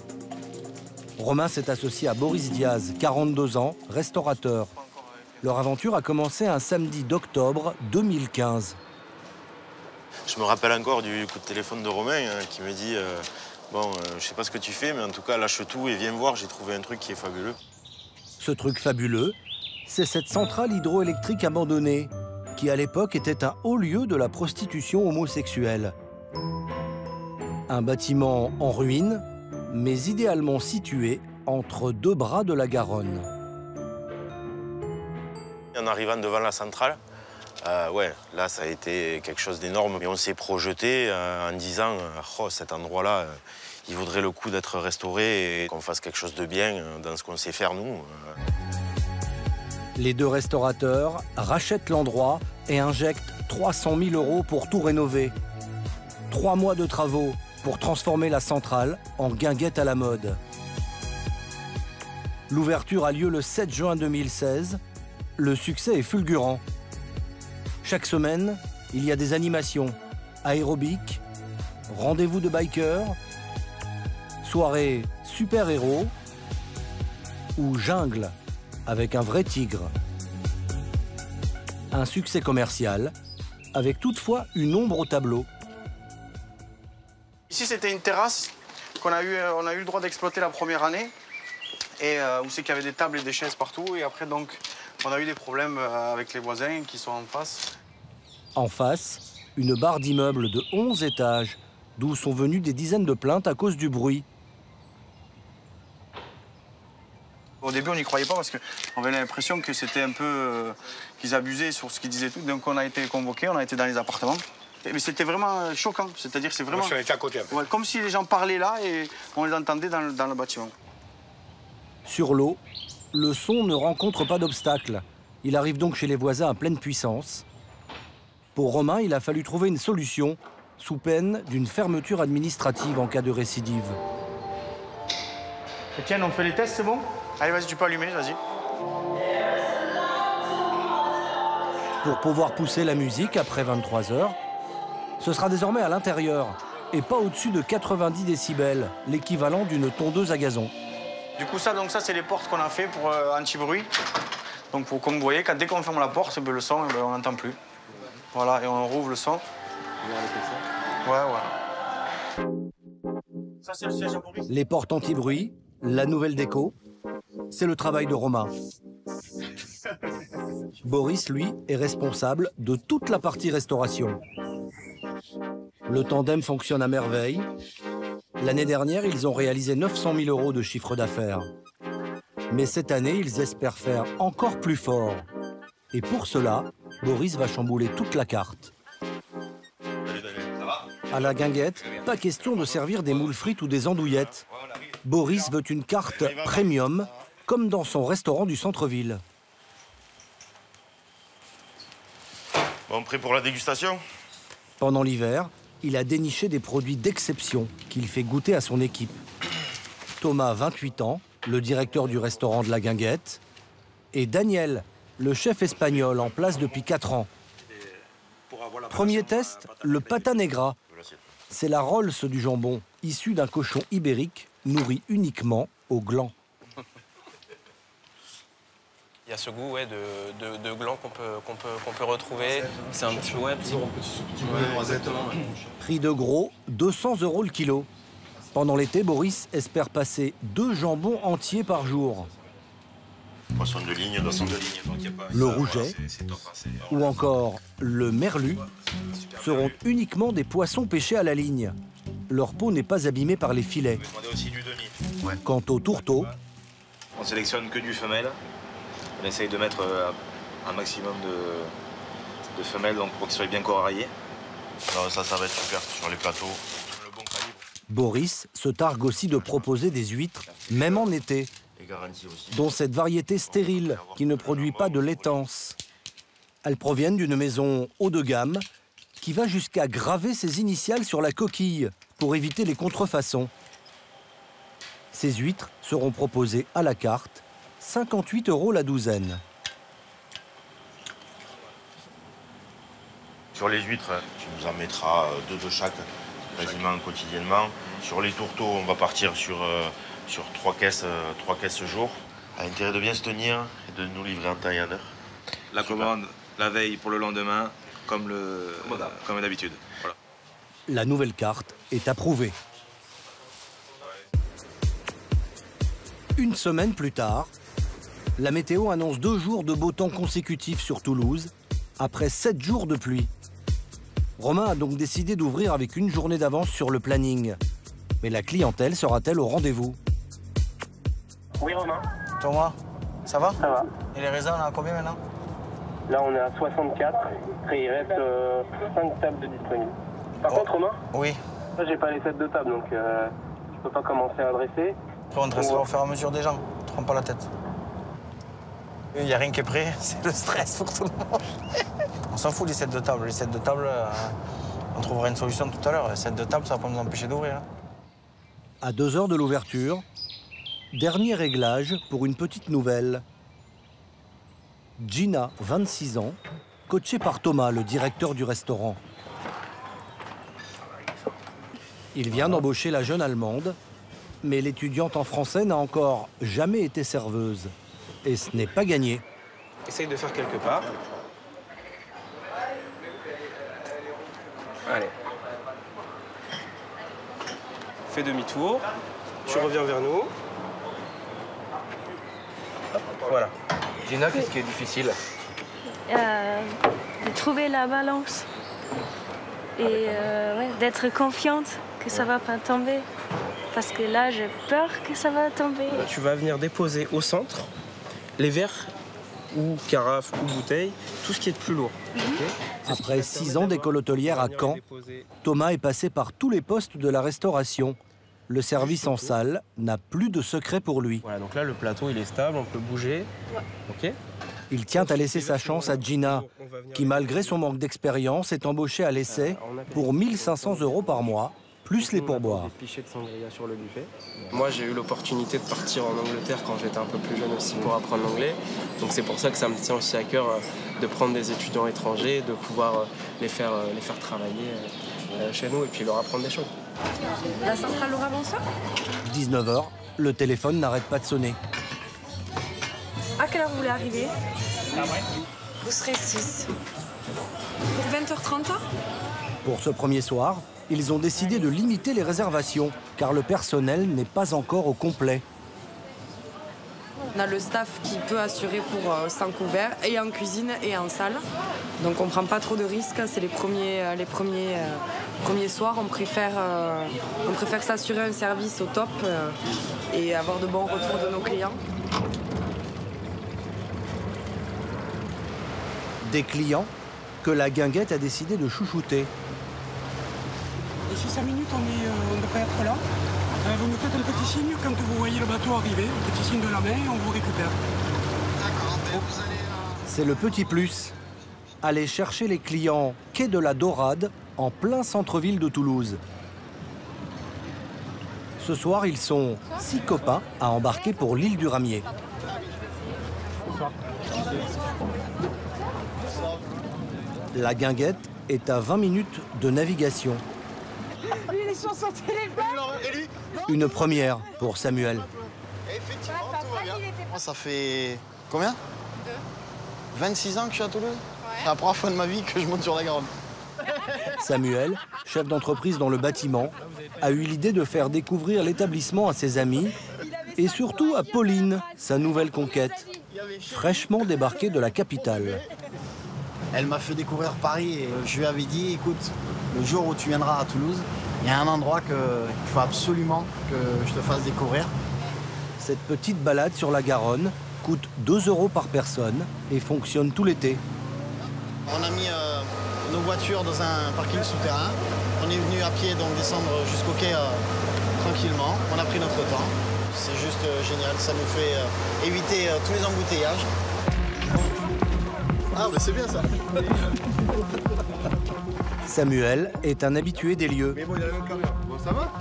Romain s'est associé à Boris Diaz, 42 ans, restaurateur. Leur aventure a commencé un samedi d'octobre 2015. Je me rappelle encore du coup de téléphone de Romain qui me dit bon, je sais pas ce que tu fais, mais en tout cas, lâche tout et viens voir, j'ai trouvé un truc qui est fabuleux. Ce truc fabuleux, c'est cette centrale hydroélectrique abandonnée, qui à l'époque était un haut lieu de la prostitution homosexuelle. Un bâtiment en ruine, mais idéalement situé entre 2 bras de la Garonne. En arrivant devant la centrale, ouais, là, ça a été quelque chose d'énorme. Et on s'est projeté en disant oh, cet endroit-là, il vaudrait le coup d'être restauré et qu'on fasse quelque chose de bien dans ce qu'on sait faire, nous. Les 2 restaurateurs rachètent l'endroit et injectent 300 000 € pour tout rénover. 3 mois de travaux pour transformer la centrale en guinguette à la mode. L'ouverture a lieu le 7 juin 2016. Le succès est fulgurant. Chaque semaine, il y a des animations, aérobic, rendez-vous de bikers, soirée super-héros ou jungle avec un vrai tigre. Un succès commercial, avec toutefois une ombre au tableau. Ici, c'était une terrasse on a eu le droit d'exploiter la première année, et où c'est qu'il y avait des tables et des chaises partout. Et après, donc, on a eu des problèmes avec les voisins qui sont en face. En face, une barre d'immeubles de 11 étages, d'où sont venues des dizaines de plaintes à cause du bruit. Au début, on n'y croyait pas parce qu'on avait l'impression que c'était un peu... qu'ils abusaient sur ce qu'ils disaient tout. Donc on a été convoqués, on a été dans les appartements. Mais c'était vraiment choquant, c'est-à-dire c'est vraiment... On était à côté. Ouais, comme si les gens parlaient là et on les entendait dans le bâtiment. Sur l'eau, le son ne rencontre pas d'obstacle. Il arrive donc chez les voisins à pleine puissance. Pour Romain, il a fallu trouver une solution sous peine d'une fermeture administrative en cas de récidive. Etienne, on fait les tests, c'est bon? Allez, vas-y, tu peux allumer, vas-y. Pour pouvoir pousser la musique après 23 h, ce sera désormais à l'intérieur et pas au-dessus de 90 décibels, l'équivalent d'une tondeuse à gazon. Du coup, ça c'est les portes qu'on a fait pour anti-bruit. Donc, comme vous voyez, dès qu'on ferme la porte, le son, on n'entend plus. Voilà, et on rouvre le son. Ouais. Ça, c'est le siège à Boris. Les portes anti-bruit, la nouvelle déco, c'est le travail de Romain. Boris, lui, est responsable de toute la partie restauration. Le tandem fonctionne à merveille. L'année dernière, ils ont réalisé 900 000 € de chiffre d'affaires. Mais cette année, ils espèrent faire encore plus fort. Et pour cela, Boris va chambouler toute la carte. À la guinguette, pas question de servir des moules frites ou des andouillettes. Boris veut une carte premium, comme dans son restaurant du centre-ville. Bon, prêt pour la dégustation? Pendant l'hiver, il a déniché des produits d'exception qu'il fait goûter à son équipe. Thomas, 28 ans, le directeur du restaurant de la Guinguette, et Daniel, le chef espagnol en place depuis 4 ans. Premier test, le pata negra. C'est la Rolls du jambon, issue d'un cochon ibérique nourri uniquement au gland. Il y a ce goût de gland qu'on peut retrouver. C'est un petit peu exactement. Prix de gros, 200 € le kilo. Pendant l'été, Boris espère passer 2 jambons entiers par jour. Poisson de ligne, donc il n'y a pas... Le rouget ou encore le merlu seront uniquement des poissons pêchés à la ligne. Leur peau n'est pas abîmée par les filets. Aussi du demi. Ouais. Quant au tourteau, on sélectionne que du femelle. On essaye de mettre un maximum de femelles donc pour qu'ils soient bien coraillés. Non, ça va être super sur les plateaux. Le bon calibre. Boris se targue aussi de proposer des huîtres, même en été, dont cette variété stérile qui ne produit pas de laitance. Elles proviennent d'une maison haut de gamme qui va jusqu'à graver ses initiales sur la coquille pour éviter les contrefaçons. Ces huîtres seront proposées à la carte, 58 € la douzaine. Sur les huîtres, tu nous en mettras 2 de chaque, quasiment quotidiennement. Sur les tourteaux, on va partir sur 3 caisses jour. À l'intérêt de bien se tenir et de nous livrer en temps et en heure. La commande, la veille pour le lendemain, comme d'habitude. Voilà. La nouvelle carte est approuvée. Une semaine plus tard, la météo annonce 2 jours de beau temps consécutifs sur Toulouse, après 7 jours de pluie. Romain a donc décidé d'ouvrir avec une journée d'avance sur le planning. Mais la clientèle sera-t-elle au rendez-vous? Oui, Romain. Thomas, ça va? Ça va. Et les raisins, on est à combien maintenant? Là, on est à 64 et il reste 5 tables de disponibles. Par contre, Romain? Oui. Là, j'ai pas les 7 de table, donc je peux pas commencer à dresser. Après, on dressera au fur et à mesure des gens. Ne te prends pas la tête. Il n'y a rien qui est prêt, c'est le stress pour tout le monde. On s'en fout des 7 de table. Les 7 de table, on trouvera une solution tout à l'heure. Les 7 de table, ça va pas nous empêcher d'ouvrir. À 2 heures de l'ouverture, dernier réglage pour une petite nouvelle. Gina, 26 ans, coachée par Thomas, le directeur du restaurant. Il vient d'embaucher la jeune Allemande, mais l'étudiante en français n'a encore jamais été serveuse. Et ce n'est pas gagné. Essaye de faire quelques pas. Allez. Fais demi-tour. Tu reviens vers nous. Voilà. Gina, qu'est-ce qui est difficile? De trouver la balance et d'être confiante que ça va pas tomber. Parce que là, j'ai peur que ça va tomber. Tu vas venir déposer au centre les verres ou carafes ou bouteilles, tout ce qui est de plus lourd. Après 6 ans d'école hôtelière à Caen, Thomas est passé par tous les postes de la restauration. Le service en salle n'a plus de secret pour lui. Voilà, donc là, le plateau, il est stable, on peut bouger. OK. Il tient à laisser sa chance à Gina, qui, malgré son manque d'expérience, est embauchée à l'essai pour 1 500 € par mois plus les pourboires. Des pichets de sangria sur le buffet. Moi, j'ai eu l'opportunité de partir en Angleterre quand j'étais un peu plus jeune aussi pour apprendre l'anglais. Donc c'est pour ça que ça me tient aussi à cœur de prendre des étudiants étrangers, de pouvoir les faire travailler chez nous et puis leur apprendre des choses. La centrale aura bonsoir. 19h, le téléphone n'arrête pas de sonner. À quelle heure vous voulez arriver? Vous serez 6. Pour 20h30? Pour ce premier soir, ils ont décidé de limiter les réservations, car le personnel n'est pas encore au complet. On a le staff qui peut assurer pour 100 couverts, et en cuisine et en salle. Donc on ne prend pas trop de risques, c'est les premiers soirs. On préfère s'assurer un service au top et avoir de bons retours de nos clients. Des clients que la guinguette a décidé de chouchouter. D'ici 5 minutes, on devrait être là. Vous nous faites un petit signe quand vous voyez le bateau arriver, un petit signe de la main et on vous récupère. C'est le petit plus. Aller chercher les clients quai de la Dorade, en plein centre-ville de Toulouse. Ce soir, ils sont 6 copains à embarquer pour l'île du Ramier. La guinguette est à 20 minutes de navigation. Lui, il est sur son téléphone. Une première pour Samuel. Effectivement, tout va bien. Moi, ça fait combien 26 ans que je suis à Toulouse. C'est la première fois de ma vie que je monte sur la Garonne. Samuel, chef d'entreprise dans le bâtiment, a eu l'idée de faire découvrir l'établissement à ses amis et surtout à Pauline, sa nouvelle conquête, fraîchement débarquée de la capitale. Elle m'a fait découvrir Paris et je lui avais dit, écoute, le jour où tu viendras à Toulouse, il y a un endroit qu'il faut absolument que je te fasse découvrir. Cette petite balade sur la Garonne coûte 2 € par personne et fonctionne tout l'été. On a mis nos voitures dans un parking souterrain. On est venu à pied donc descendre jusqu'au quai tranquillement. On a pris notre temps. C'est juste génial, ça nous fait éviter tous les embouteillages. Ah, mais c'est bien ça. Samuel est un habitué des lieux. Mais bon, il a la même caméra. Bon, ça va?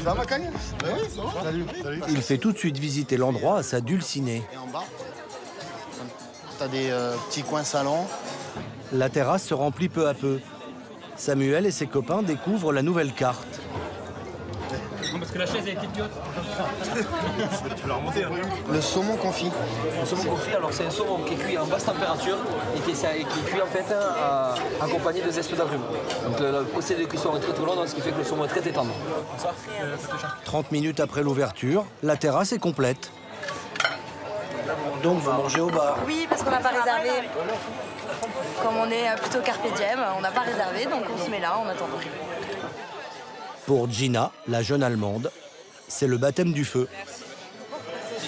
Ça va, Kanye? Oui, ça va. Salut. Il fait tout de suite visiter l'endroit à sa dulcinée. Et en bas, t'as des petits coins salons. La terrasse se remplit peu à peu. Samuel et ses copains découvrent la nouvelle carte. Non, parce que la chaise est idiote. Tu l'as remonté, hein. Le saumon confit. Le saumon confit, alors c'est un saumon qui est cuit en basse température et qui est cuit en fait accompagné de zeste d'agrumes. Donc le procédé de cuisson est très long, donc ce qui fait que le saumon est très tendre. 30 minutes après l'ouverture, la terrasse est complète. Donc vous mangez au bar? Oui, parce qu'on n'a pas réservé. Comme on est plutôt carpe diem, on n'a pas réservé, donc on se met là en attendant. Pour Gina, la jeune Allemande, c'est le baptême du feu.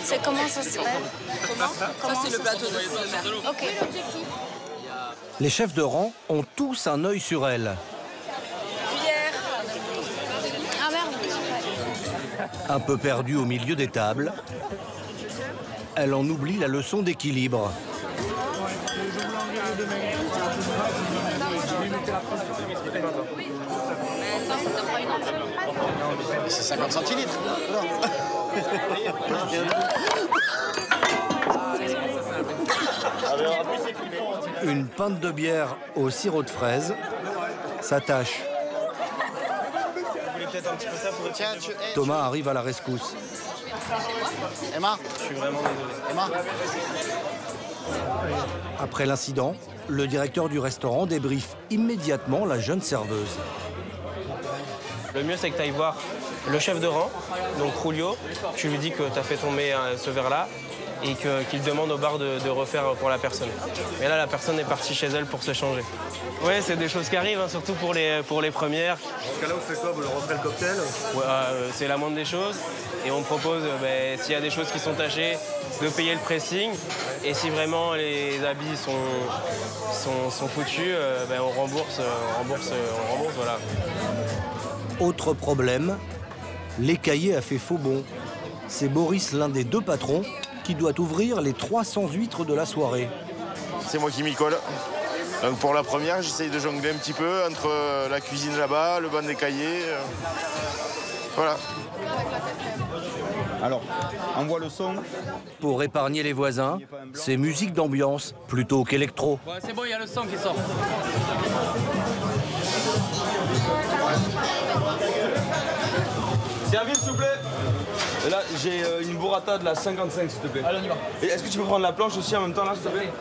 C'est comment ça s'appelle? Ça, c'est le plateau de feu. Ok. Les chefs de rang ont tous un œil sur elle. Ah merde. Un peu perdue au milieu des tables, elle en oublie la leçon d'équilibre. C'est 50 centilitres. Une pinte de bière au sirop de fraise, ça tâche. Thomas arrive à la rescousse. Emma, Je suis vraiment désolé. Emma. Après l'incident, le directeur du restaurant débriefe immédiatement la jeune serveuse. Le mieux, c'est que tu ailles voir le chef de rang, donc Julio. Tu lui dis que tu as fait tomber ce verre-là et qu'il demande au bar de refaire pour la personne. Mais là, la personne est partie chez elle pour se changer. Ouais, c'est des choses qui arrivent, hein, surtout pour les premières. Dans ce cas-là, vous faites quoi? Vous leur offrez le cocktail? Ouais, c'est la moindre des choses. Et on propose, s'il y a des choses qui sont tachées, de payer le pressing. Et si vraiment les habits sont foutus, on rembourse, voilà. Autre problème, l'écaillé a fait faux bond. C'est Boris, l'un des 2 patrons, qui doit ouvrir les 300 huîtres de la soirée. C'est moi qui m'y colle. Donc pour la première, j'essaye de jongler un petit peu entre la cuisine là-bas, le banc des cahiers. Voilà. Alors, envoie le son. Pour épargner les voisins, c'est musique d'ambiance plutôt qu'électro. Ouais, c'est bon, il y a le son qui sort. Service, s'il vous plaît. Et là, j'ai une burrata de la 55, s'il te plaît. Allez, on y va. Et est-ce que tu peux prendre la planche aussi en même temps, là, s'il te plaît?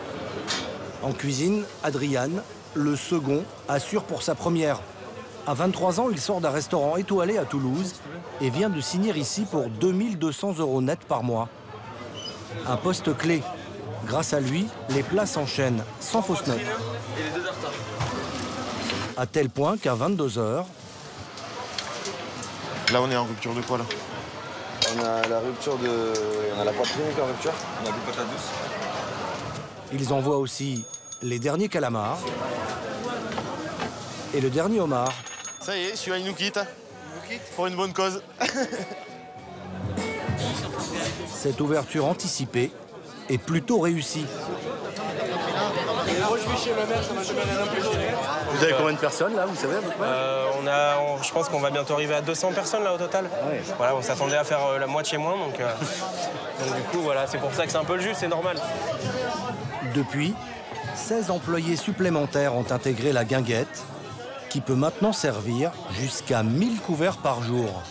En cuisine, Adrian, le second, assure pour sa première. À 23 ans, il sort d'un restaurant étoilé à Toulouse et vient de signer ici pour 2200 € net par mois. Un poste clé. Grâce à lui, les plats s'enchaînent sans fausse note. À tel point qu'à 22 h... Là, on est en rupture de quoi, là? On a la rupture de... On a la poitrine qui est en rupture. On a des patates douces. Ils envoient aussi les derniers calamars et le dernier homard. Ça y est, celui-là, il nous quitte. Pour une bonne cause. Cette ouverture anticipée est plutôt réussie. Moi, je vais chez ma mère, ça m'a jamais rien empêché. Vous avez combien de personnes, là, vous savez à peu près? Je pense qu'on va bientôt arriver à 200 personnes, là, au total. Ouais. Voilà, on s'attendait à faire la moitié moins, donc du coup, voilà, c'est pour ça que c'est un peu le jus, c'est normal. Depuis, 16 employés supplémentaires ont intégré la guinguette, qui peut maintenant servir jusqu'à 1000 couverts par jour.